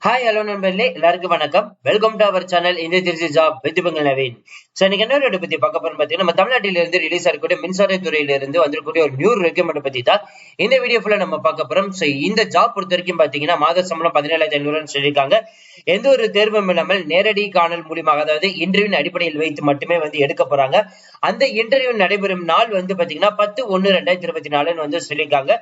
Hi hello நண்பர்களே, எல்லாருக்கும் வணக்கம். வெல்கம் டு அவர் சேனல் இந்த திருச்சி ஜாப் வித் பங்கல் நவீன். சோ இன்னைக்கு என்ன வீடியோ பத்தி பார்க்க போறோம் பாத்தீங்கன்னா, நம்ம தமிழ்நாட்டில இருந்து ரிலீஸ் ஆகக்கூடிய மின்சாரத்துறையில இருந்து வந்திருக்கக்கூடிய ஒரு நியூ ரெக்ரூட்மெண்ட் பத்தி தான் இந்த வீடியோ ஃபுல்லா நம்ம பார்க்க போறோம். சோ இந்த ஜாப் பொறுத்த வரைக்கும் பாத்தீங்கன்னா மாத சம்பளம் 17,500 சொல்லியிருக்காங்க. எந்த ஒரு தேர்வும் இல்லாமல் நேரடி காணல் மூலியமாக, அதாவது இன்டர்வியூ அடிப்படையில் வைத்து மட்டுமே வந்து எடுக்க போறாங்க. அந்த இன்டர்வியூ நடைபெறும் நாள் வந்து பாத்தீங்கன்னா 10/1/2024 வந்து சொல்லியிருக்காங்க.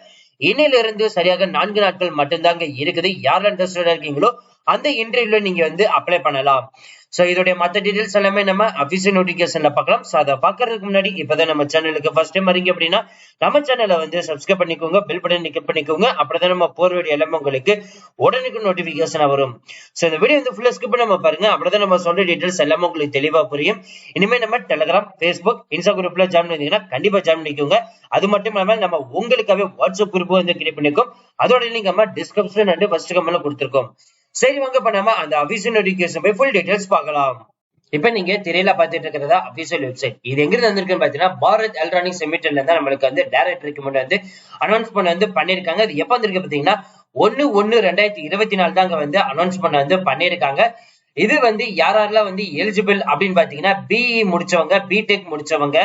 இன்னிலிருந்து சரியாக 4 நாட்கள் மட்டும்தாங்க இருக்குது. யாரெல்லாம் இன்ட்ரெஸ்டடா இருக்கீங்களோ அந்த இன்டர்வியூல நீங்க வந்து அப்ளை பண்ணலாம். சோ இதோட மத்த டீடைல்ஸ் எல்லாமே நம்ம அபிஷியல் நோட்டிபிகேஷன்ல பார்க்கலாம். சோ அதை பாக்குறதுக்கு முன்னாடி இப்பதான் நம்ம சேனலுக்கு ஃபர்ஸ்ட் டைம் வரீங்க அப்படின்னா நம்ம சேனலை வந்து சப்ஸ்கிரைப் பண்ணிக்கோங்க, பெல் பட்டன் கிளிக் பண்ணிக்கோங்க. அப்படிதான் நம்ம போற வீடியோ எல்லாமே உங்களுக்கு உடனுக்கு நோட்டிபிகேஷன் வரும். சோ இந்த வீடியோ வந்து ஃபுல்லா ஸ்கிப் பண்ணாம பாருங்க. அப்படிதான் நம்ம சொல்ற டீடைல்ஸ் எல்லாமே உங்களுக்கு தெளிவா புரியும். இனிமே நம்ம டெலிகிராம், ஃபேஸ்புக், இன்ஸ்டா குரூப்ல ஜாயின் பண்ணீங்கன்னா கண்டிப்பா ஜாயின் பண்ணிக்கோங்க. அது மட்டும் இல்லாம நம்ம உங்களுக்காகவே வாட்ஸ்அப் குரூப் வந்து கிரியேட் பண்ணிருக்கோம். அதோட லிங்க் நம்ம டிஸ்கிரிப்ஷன் அண்ட் ஃபர்ஸ்ட் கமெண்ட்ல கொடுத்திருக்கோம். சரி வாங்க பண்ணாம அந்த அபிஷியல் நோட்டிபிகேஷன் போய் ஃபுல் டீடைல்ஸ் பார்க்கலாம். இப்ப நீங்க திரையில பாத்துட்டு இருக்கிறதா அபிஷியல் வெப்சைட். இது எங்க இருந்து வந்திருக்குன்னு பாத்தீங்கன்னா பாரத் எலக்ட்ரானிக்ஸ் லிமிடெட்ல இருந்து நம்மளுக்கு வந்து டைரக்ட் ரெக்ரூட்மெண்ட் வந்து அனௌன்ஸ்மெண்ட் வந்து பண்ணிருக்காங்க. அது எப்ப வந்திருக்கு பாத்தீங்கன்னா 1/1/2024 தாங்க வந்து அனௌன்ஸ்மெண்ட் வந்து பண்ணிருக்காங்க. இது வந்து யாரெல்லாம் வந்து எலிஜிபிள் அப்படின்னு பாத்தீங்கன்னா பிஇ முடிச்சவங்க, பிடெக் முடிச்சவங்க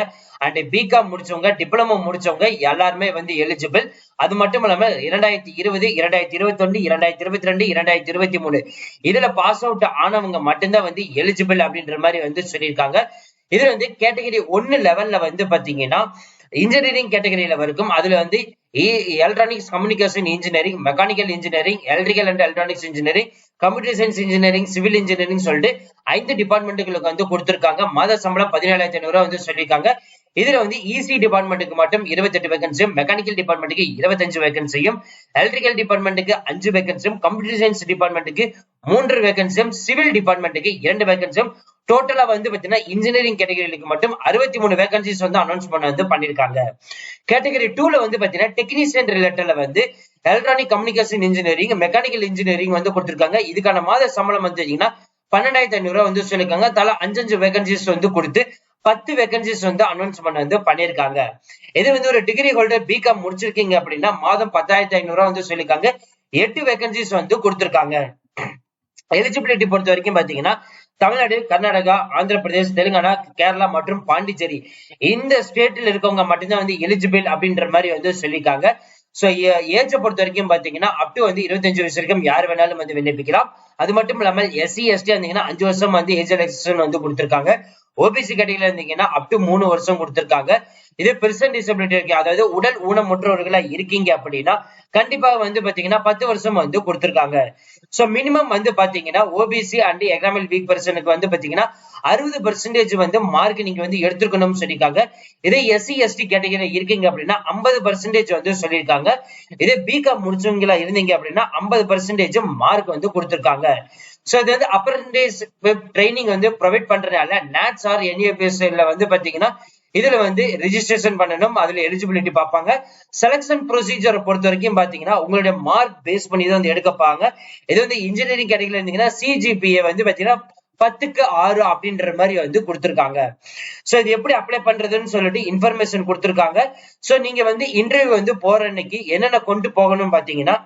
அண்ட் பிகாம் முடிச்சவங்க, டிப்ளமோ முடிச்சவங்க எல்லாருமே வந்து எலிஜிபிள். அது மட்டும் இல்லாம 2020, 2021, 2022, 2023 இதுல பாஸ் அவுட் ஆனவங்க மட்டும்தான் வந்து எலிஜிபிள் அப்படின்ற மாதிரி வந்து சொல்லியிருக்காங்க. இதுல வந்து கேட்டகரி 1 லெவல்ல வந்து பாத்தீங்கன்னா இன்ஜினியரிங் கேட்டகரியில வரைக்கும் அதுல வந்து electronics communication engineering, mechanical engineering, electrical and electronics engineering, computer science engineering, civil engineering சொல்லிட்டு 5 டிபார்ட்மெண்ட்டுகளுக்கு வந்து கொடுத்திருக்காங்க. மாத சம்பளம் 17,500 வந்து சொல்லியிருக்காங்க. இதுல வந்து இசி டிபார்ட்மெண்ட்டுக்கு மட்டும் 28 வேகன்சியும், மெக்கானிக்கல் டிபார்ட்மெண்ட்டுக்கு 25 வேகன்சியும், எலக்ட்ரிக்கல் டிபார்ட்மெண்ட்டுக்கு 5 வேகன்சியும், கம்ப்யூட்டர் சயின்ஸ் டிபார்ட்மெண்ட்டுக்கு 3 வேகன்சியும், சிவில் டிபார்ட்மெண்ட்டுக்கு 2 வேகன்சியும், டோட்டலா வந்து பாத்தீங்கன்னா இன்ஜினியரிங் கேட்டகரிக்கு மட்டும் 63 வேகன்சிஸ் வந்து அனௌன்ஸ்மெண்ட் வந்து பண்ணிருக்காங்க. கேட்டகரி 2ல வந்து பாத்தீங்கன்னா டெக்னீஷியன் ரிலேட்டட்ல வந்து electronic communication engineering, mechanical engineering வந்து கொடுத்திருக்காங்க. இதுக்கான மாத சம்பளம் வந்து 12,500 வந்து சொல்லிருக்காங்க. தலா 5 வேகன்சிஸ் வந்து கொடுத்து 10 வேகன்சிஸ் வந்து அனௌன்ஸ்மெண்ட் வந்து பண்ணிருக்காங்க. இது வந்து ஒரு டிகிரி ஹோல்டர் பிகாம் முடிச்சிருக்கீங்க அப்படின்னா மாதம் 10,500 வந்து சொல்லிருக்காங்க. 8 வேகன்சிஸ் வந்து கொடுத்திருக்காங்க. எலிஜிபிலிட்டி பொறுத்த வரைக்கும் பாத்தீங்கன்னா தமிழ்நாடு, கர்நாடகா, ஆந்திர பிரதேஷ், தெலுங்கானா, கேரளா மற்றும் பாண்டிச்சேரி இந்த ஸ்டேட்ல இருக்கவங்க மட்டும்தான் வந்து எலிஜிபிள் அப்படின்ற மாதிரி வந்து சொல்லியிருக்காங்க. சோ ஏஜ் பொறுத்த வரைக்கும் பாத்தீங்கன்னா அப் டு வந்து 25 வயசு வரைக்கும் யார் வேணாலும் வந்து விண்ணப்பிக்கலாம். அது மட்டும் இல்லாமல் எஸ்சி எஸ்டி இருந்தீங்கன்னா 5 வருஷம் வந்து ஏஜ் ரிலாக்சேஷன் வந்து கொடுத்திருக்காங்க. ஓபிசி கேட்டகரியில இருந்தீங்கன்னா அப் டு 3 வருஷம் கொடுத்திருக்காங்க. இது பெர்சன் டிசபிலிட்டி இருக்கு, அதாவது உடல் ஊனமுற்றவர்களா இருக்கீங்க அப்படின்னா கண்டிப்பா வந்து பாத்தீங்கன்னா 10 வருஷம் வந்து கொடுத்திருக்காங்க. சோ மினிமம் வந்து பாத்தீங்கன்னா ஓபிசி அண்ட் எக்கனாமிக் வீக் பர்சனுக்கு வந்து பாத்தீங்கன்னா 60% வந்து மார்க் நீங்க வந்து எடுத்துக்கணும்னு சொல்லியிருக்காங்க. இதே எஸ்சி எஸ்டி கேட்டகரி இருக்கீங்க அப்படின்னா 50% வந்து சொல்லியிருக்காங்க. இதே பிகாம் முடிச்சவங்களா இருந்தீங்க அப்படின்னா 50% மார்க் வந்து கொடுத்திருக்காங்க. சோ இது வந்து அப்ரண்டிஸ் ட்ரைனிங் வந்து ப்ரொவைட் பண்றதுனால NATS ஆர் NAPS வந்து பாத்தீங்கன்னா இதுல வந்து ரெஜிஸ்ட்ரேஷன் பண்ணணும். அதுல எலிஜிபிலிட்டி பார்ப்பாங்க. செலக்ஷன் ப்ரொசீஜர் பொறுத்த வரைக்கும் பாத்தீங்கன்னா உங்களுடைய மார்க் பேஸ் பண்ணி தான் வந்து எடுக்கப்பாங்க. இது வந்து இன்ஜினியரிங் கேட்டகரியில இருந்தீங்கன்னா சிஜிபிஏ வந்து பாத்தீங்கன்னா 10க்கு 6 அப்படின்ற மாதிரி வந்து கொடுத்திருக்காங்க. சோ இது எப்படி அப்ளை பண்றதுன்னு சொல்லிட்டு இன்ஃபர்மேஷன் கொடுத்திருக்காங்க. சோ நீங்க வந்து இன்டர்வியூ வந்து போற அன்னைக்கு என்னென்ன கொண்டு போகணும் பாத்தீங்கன்னா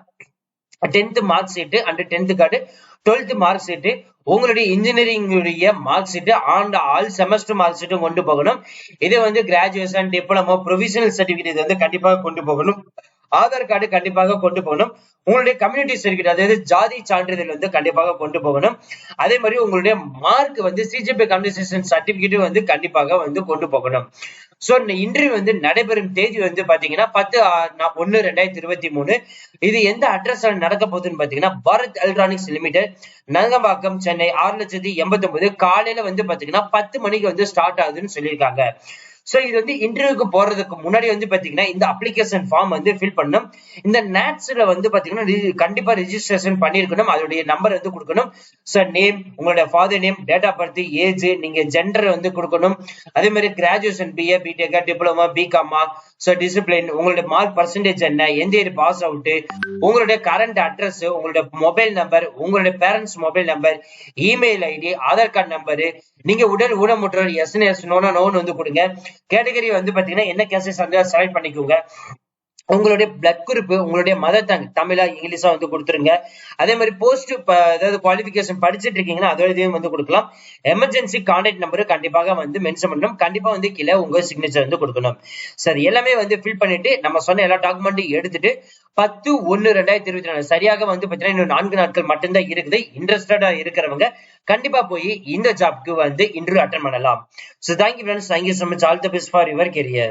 10th mark sheet and 10th card, 12th mark sheet, உங்களுடைய engineering mark sheet and all semester mark ஷீட்டும் கொண்டு போகணும். இது வந்து கிராஜுவேஷன், டிப்ளமோ, ப்ரொவிஷனல் சர்டிபிகேட் வந்து கண்டிப்பாக கொண்டு போகணும். ஆதார் கார்டு கண்டிப்பாக கொண்டு போகணும். உங்களுடைய கம்யூனிட்டி சர்டிபிகேட், அதாவது ஜாதி சான்றிதழ் வந்து கண்டிப்பாக கொண்டு போகணும். அதே மாதிரி உங்களுடைய மார்க் வந்து சிஜிபி கம்யூனிகேஷன் சர்டிபிகேட் வந்து கண்டிப்பாக வந்து கொண்டு போகணும். சோ இந்த இன்டர்வியூ வந்து நடைபெறும் தேதி வந்து பாத்தீங்கன்னா 10/1/2023. இது எந்த அட்ரஸ்ல நடக்க போகுதுன்னு பாத்தீங்கன்னா பாரத் எலக்ட்ரானிக்ஸ் லிமிடெட், நங்கம்பாக்கம், சென்னை 6,89,000 காலையில வந்து பாத்தீங்கன்னா 10 மணிக்கு வந்து ஸ்டார்ட் ஆகுதுன்னு சொல்லியிருக்காங்க. சோ இது வந்து இன்டர்வியூக்கு போறதுக்கு முன்னாடி வந்து பாத்தீங்கன்னா இந்த அப்ளிகேஷன் ஃபார்ம் வந்து ஃபில் பண்ணணும். இந்த NATSல வந்து பாத்தீங்கன்னா கண்டிப்பா ரெஜிஸ்ட்ரேஷன் பண்ணிருக்கணும். அதோடைய நம்பர் வந்து கொடுக்கணும். சோ நேம், உங்களுடைய father name, date of birth, age, நீங்க ஜெண்டர் வந்து கொடுக்கணும். அதே மாதிரி கிராஜுவேஷன் பிஏ, பிடெக், டிப்ளமா, பிகாமா, சோ டிசிப்ளின், உங்களுடைய மார்க் பர்சன்டேஜ் என்ன, எந்த இயர் பாஸ் அவுட், உங்களுடைய கரண்ட் அட்ரஸ், உங்களுடைய மொபைல் நம்பர், உங்களுடைய parents mobile number, email ID, Aadhaar card number, நீங்க உடல் ஊனமுற்றோர் எஸ்என்எஸ் நோன்னு வந்து கொடுங்க. கேட்டகரி வந்து பாத்தீங்கன்னா என்ன கேசஸ் வந்து செலக்ட் பண்ணிக்கோங்க. உங்களுடைய பிளட் குரூப், உங்களுடைய மதர் டங் தமிழா இங்கிலீஷா வந்து கொடுத்துருங்க. அதே மாதிரி போஸ்ட் அதாவது குவாலிபிகேஷன் படிச்சுட்டு இருக்கீங்கன்னா அதோட இதையும் வந்து கொடுக்கலாம். எமர்ஜென்சி கான்டாக்ட் நம்பர் கண்டிப்பாக வந்து மென்ஷன் பண்ணணும். கண்டிப்பா வந்து கீழே உங்க சிக்னேச்சர் வந்து கொடுக்கணும். சரி, எல்லாமே வந்து ஃபில் பண்ணிட்டு நம்ம சொன்ன எல்லா டாக்குமெண்ட்டையும் எடுத்துட்டு 10/1/2024 சரியாக வந்து பாத்தீங்கன்னா இன்னும் 4 நாட்கள் மட்டும்தான் இருக்குது. இன்ட்ரெஸ்டடா இருக்கிறவங்க கண்டிப்பா போய் இந்த ஜாப்க்கு வந்து இன்டர்வியூ அட்டன் பண்ணலாம். So thank you friends, thank you so much, all the best for your career.